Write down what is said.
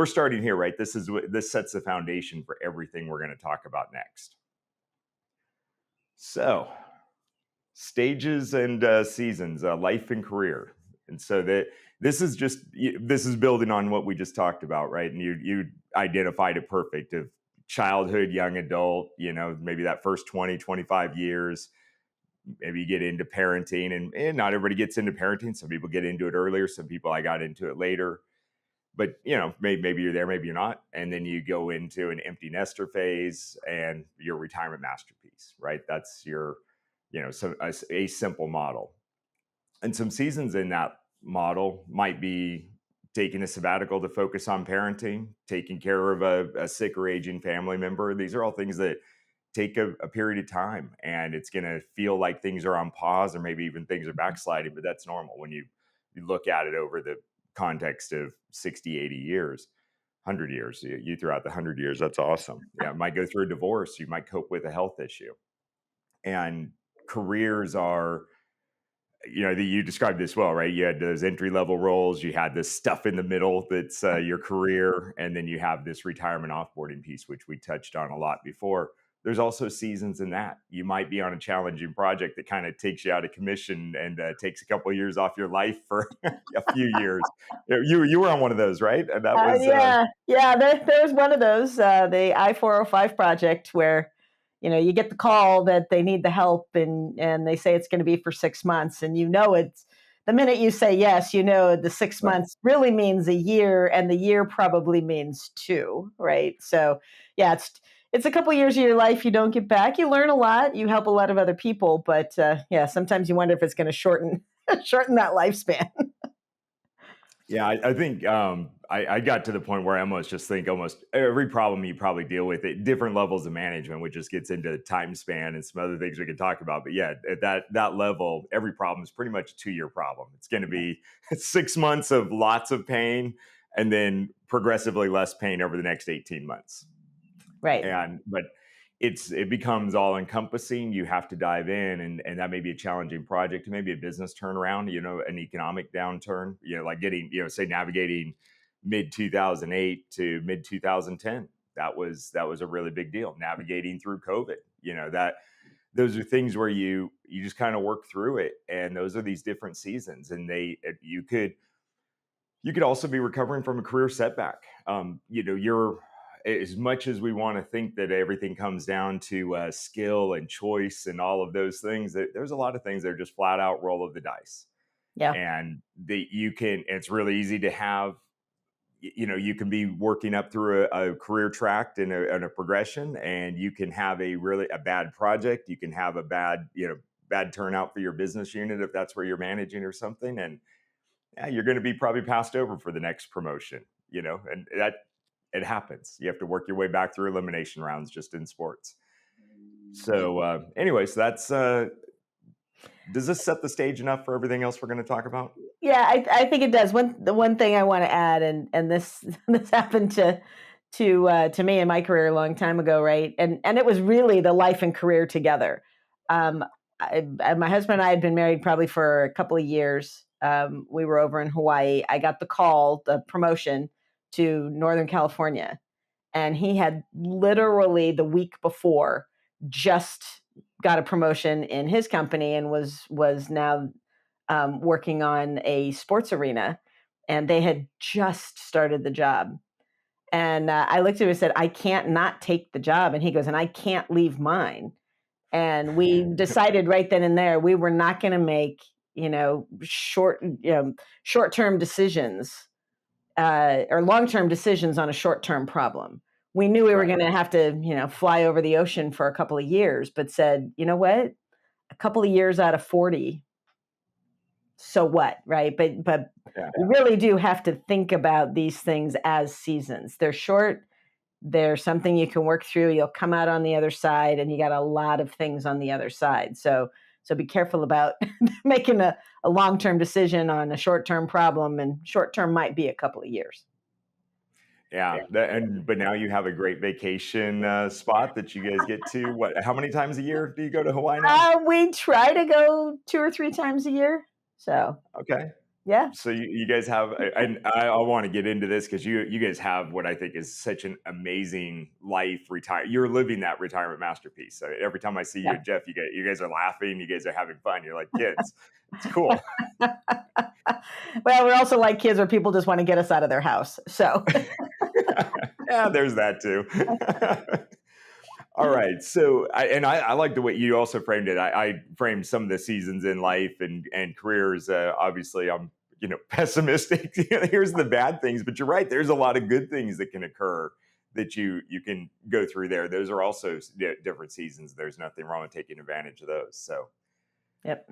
we're starting here, right? This sets the foundation for everything we're going to talk about next. So, stages and seasons, life and career. And so this is building on what we just talked about, right? And you identified it perfect of childhood, young adult, maybe that first 20, 25 years. Maybe you get into parenting, and not everybody gets into parenting. Some people get into it earlier. Some people, I got into it later. But, maybe you're there, maybe you're not. And then you go into an empty nester phase and your retirement masterpiece, right? That's your, a simple model. And some seasons in that model might be taking a sabbatical to focus on parenting, taking care of a sick or aging family member. These are all things that take a period of time, and it's going to feel like things are on pause, or maybe even things are backsliding, but that's normal when you look at it over the context of 60, 80 years, 100 years. You throw out the 100 years, that's awesome. Yeah, you might go through a divorce, you might cope with a health issue. And careers are, you described this well, right? You had those entry-level roles, you had this stuff in the middle that's your career, and then you have this retirement offboarding piece, which we touched on a lot before. There's also seasons in that. You might be on a challenging project that kind of takes you out of commission and takes a couple of years off your life for a few years. You were on one of those, right? And that was there's one of those, the I-405 project, where you get the call that they need the help, and they say it's going to be for 6 months, and it's the minute you say yes, the 6 months really means a year, and the year probably means 2, right? So yeah, it's a couple of years of your life you don't get back. You learn a lot, you help a lot of other people, but sometimes you wonder if it's going to shorten that lifespan. Yeah, I think I got to the point where I almost just think almost every problem you probably deal with at different levels of management, which just gets into time span and some other things we can talk about. But yeah, at that level, every problem is pretty much a 2-year problem. It's going to be 6 months of lots of pain, and then progressively less pain over the next 18 months. Right. But it becomes all encompassing. You have to dive in, and that may be a challenging project. It may be a business turnaround, an economic downturn, like getting, say navigating mid 2008 to mid 2010. That was a really big deal. Navigating through COVID, those are things where you just kind of work through it. And those are these different seasons, and you could also be recovering from a career setback. You're, as much as we want to think that everything comes down to skill and choice and all of those things, there's a lot of things that are just flat out roll of the dice. Yeah. And it's really easy to have, you can be working up through a career track and a progression, and you can have a bad project. You can have a bad turnout for your business unit if that's where you're managing or something. And you're going to be probably passed over for the next promotion, and that, it happens. You have to work your way back through elimination rounds just in sports. So anyways, that's, does this set the stage enough for everything else we're going to talk about? Yeah, I think it does. The one thing I want to add, and this happened to me in my career a long time ago, right? And it was really the life and career together. My husband and I had been married probably for a couple of years. We were over in Hawaii. I got the promotion to Northern California, and he had literally the week before just got a promotion in his company and was now working on a sports arena, and they had just started the job. And I looked at him and said, "I can't not take the job." And he goes, "And I can't leave mine." And we decided right then and there we were not going to make short-term decisions or long-term decisions on a short-term problem. We knew we were going to have to, fly over the ocean for a couple of years, but said, you know what, a couple of years out of 40, so what, right? But we really do have to think about these things as seasons. They're short. They're something you can work through. You'll come out on the other side, and you got a lot of things on the other side. So be careful about making a long-term decision on a short-term problem, and short-term might be a couple of years. Yeah, but now you have a great vacation spot that you guys get to. How many times a year do you go to Hawaii now? We try to go 2 or 3 times a year. So okay, Yeah. So you guys have, and I want to get into this because you guys have what I think is such an amazing life. You're living that retirement masterpiece. So every time I see you Yeah. and Jeff, you guys are laughing, you guys are having fun. You're like kids. It's cool. Well, we're also like kids where people just want to get us out of their house. So Yeah, there's that too. All right. So, I like the way you also framed it. I framed some of the seasons in life and careers. Obviously, I'm pessimistic. Here's the bad things, but you're right. There's a lot of good things that can occur that you can go through there. Those are also different seasons. There's nothing wrong with taking advantage of those. So, yep.